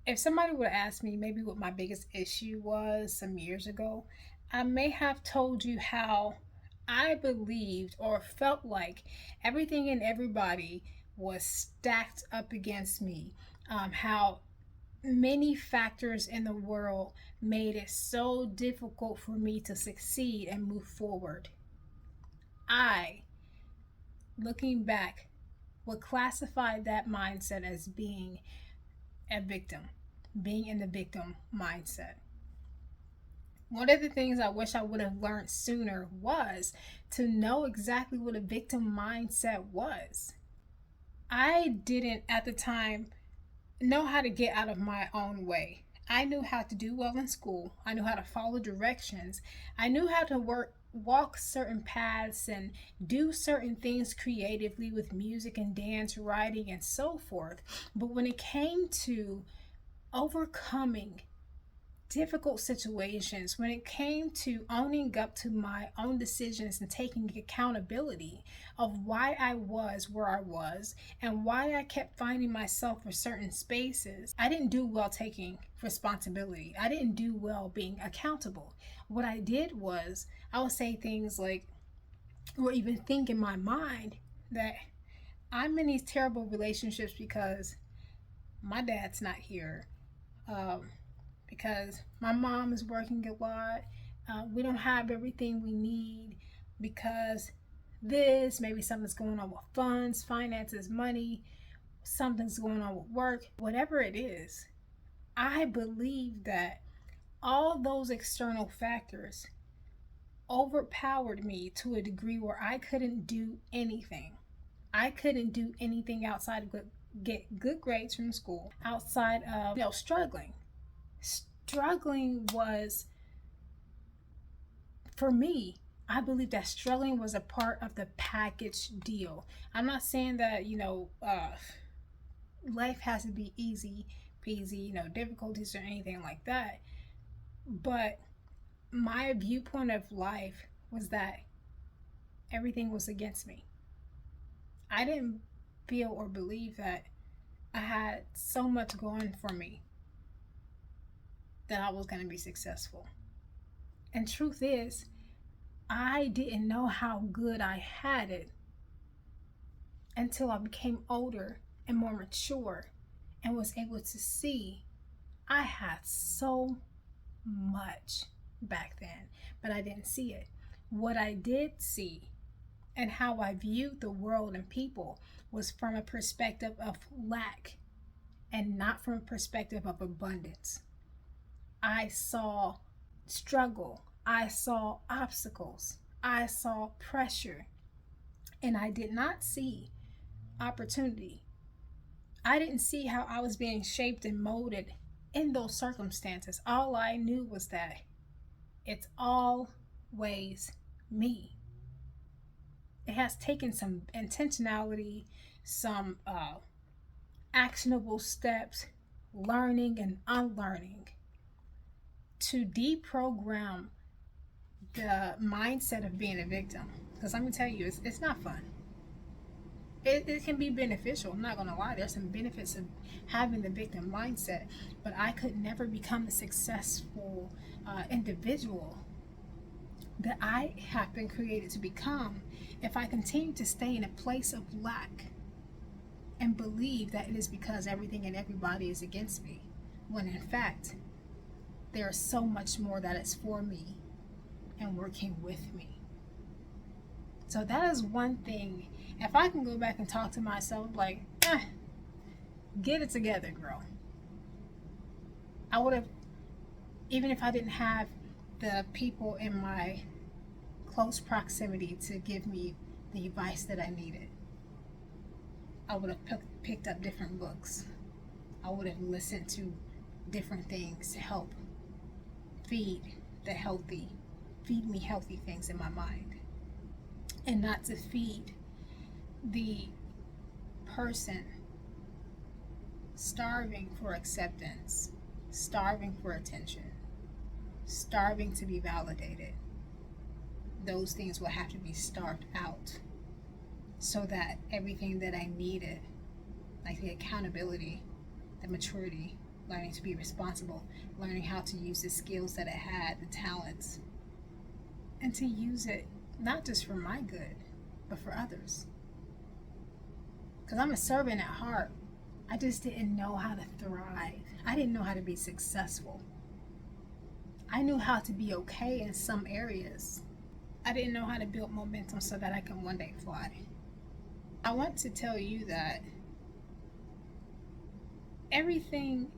If somebody would have asked me maybe what my biggest issue was some years ago, I may have told you how I believed or felt like everything and everybody was stacked up against me. How many factors in the world made it so difficult for me to succeed and move forward. I, looking back, would classify that mindset as being a victim, being in the victim mindset. One of the things I wish I would have learned sooner was to know exactly what a victim mindset was. I didn't at the time know how to get out of my own way. I knew how to do well in school. I knew how to follow directions. I knew how to walk certain paths and do certain things creatively with music and dance, writing and so forth. But when it came to overcoming difficult situations, when it came to owning up to my own decisions and taking accountability of why I was where I was and why I kept finding myself for certain spaces, I didn't do well taking responsibility. I didn't do well being accountable. What I did was I would say things like, or even think in my mind that I'm in these terrible relationships because my dad's not here. Um, because my mom is working a lot. We don't have everything we need because this, maybe something's going on with funds, finances, money, something's going on with work, whatever it is. I believe that all those external factors overpowered me to a degree where I couldn't do anything. I couldn't do anything outside of get good grades from school, outside of struggling. Struggling was, for me, I believe that struggling was a part of the package deal. I'm not saying that, life has to be easy peasy, difficulties or anything like that. But my viewpoint of life was that everything was against me. I didn't feel or believe that I had so much going for me that I was going to be successful. And truth is, I didn't know how good I had it until I became older and more mature and was able to see I had so much back then, but I didn't see it. What I did see and how I viewed the world and people was from a perspective of lack and not from a perspective of abundance. I saw struggle, I saw obstacles, I saw pressure, and I did not see opportunity. I didn't see how I was being shaped and molded in those circumstances. All I knew was that it's always me. It has taken some intentionality, some actionable steps, learning and unlearning to deprogram the mindset of being a victim. Because let me tell you, it's not fun. It can be beneficial. I'm not going to lie. There's some benefits of having the victim mindset, but I could never become the successful individual that I have been created to become if I continue to stay in a place of lack and believe that it is because everything and everybody is against me, when in fact, there is so much more that is for me and working with me. So that is one thing. If I can go back and talk to myself like, get it together, girl. I would have, even if I didn't have the people in my close proximity to give me the advice that I needed, I would have picked up different books. I would have listened to different things to help feed feed me healthy things in my mind, and not to feed the person starving for acceptance, starving for attention, starving to be validated. Those things will have to be starved out so that everything that I needed, like the accountability, the maturity, learning to be responsible, learning how to use the skills that it had, the talents, and to use it not just for my good, but for others. Because I'm a servant at heart. I just didn't know how to thrive. I didn't know how to be successful. I knew how to be okay in some areas. I didn't know how to build momentum so that I can one day fly. I want to tell you that everything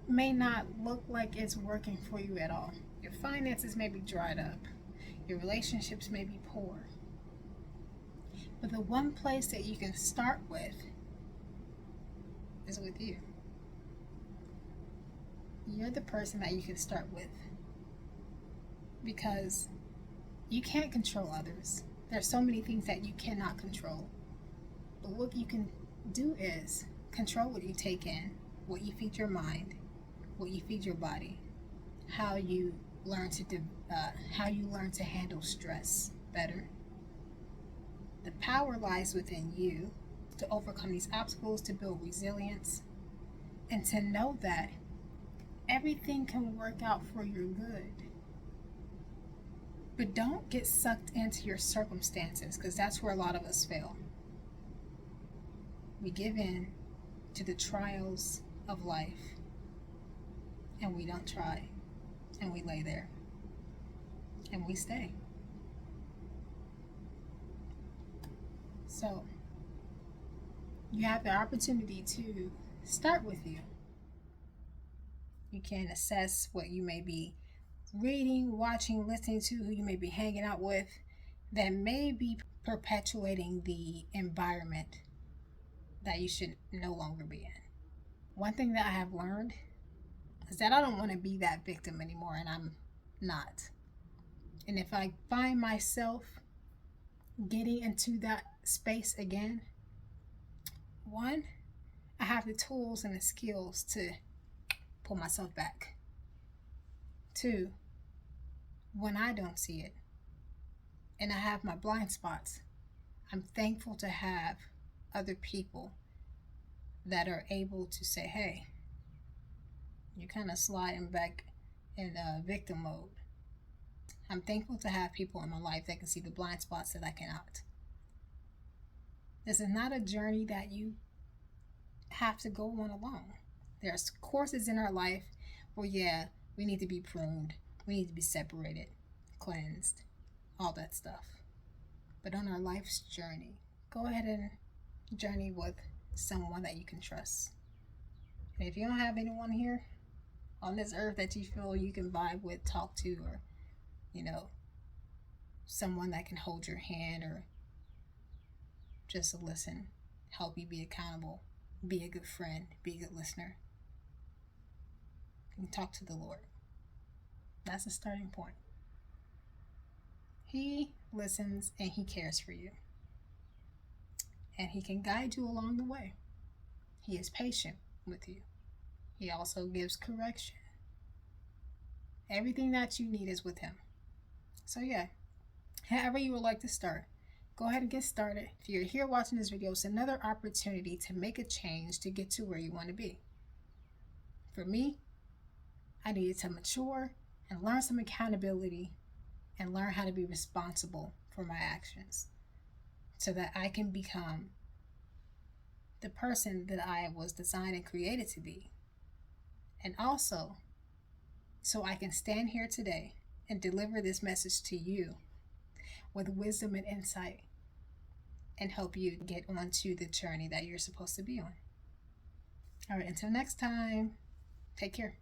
may not look like it's working for you at all. Your finances may be dried up. Your relationships may be poor. But the one place that you can start with is with you. You're the person that you can start with. Because you can't control others. There's so many things that you cannot control. But what you can do is control what you take in, what you feed your mind, what you feed your body, how you learn to handle stress better. The power lies within you to overcome these obstacles, to build resilience, and to know that everything can work out for your good. But don't get sucked into your circumstances, because that's where a lot of us fail. We give in to the trials of life, and we don't try, and we lay there, and we stay. So, you have the opportunity to start with you. You can assess what you may be reading, watching, listening to, who you may be hanging out with, that may be perpetuating the environment that you should no longer be in. One thing that I have learned is that I don't want to be that victim anymore, and I'm not. And if I find myself getting into that space again, one, I have the tools and the skills to pull myself back. Two, when I don't see it and I have my blind spots, I'm thankful to have other people that are able to say, hey, you're kind of sliding back in victim mode. I'm thankful to have people in my life that can see the blind spots that I cannot. This is not a journey that you have to go on alone. There's courses in our life where, we need to be pruned, we need to be separated, cleansed, all that stuff. But on our life's journey, go ahead and journey with someone that you can trust. And if you don't have anyone here on this earth that you feel you can vibe with, talk to, or someone that can hold your hand or just listen, help you be accountable, be a good friend, be a good listener, and talk to the Lord. That's a starting point. He listens and he cares for you. And he can guide you along the way. He is patient with you. He also gives correction. Everything that you need is with him. So however you would like to start, go ahead and get started. If you're here watching this video, it's another opportunity to make a change to get to where you want to be. For me, I needed to mature and learn some accountability and learn how to be responsible for my actions so that I can become the person that I was designed and created to be. And also, so I can stand here today and deliver this message to you with wisdom and insight and help you get onto the journey that you're supposed to be on. All right, until next time, take care.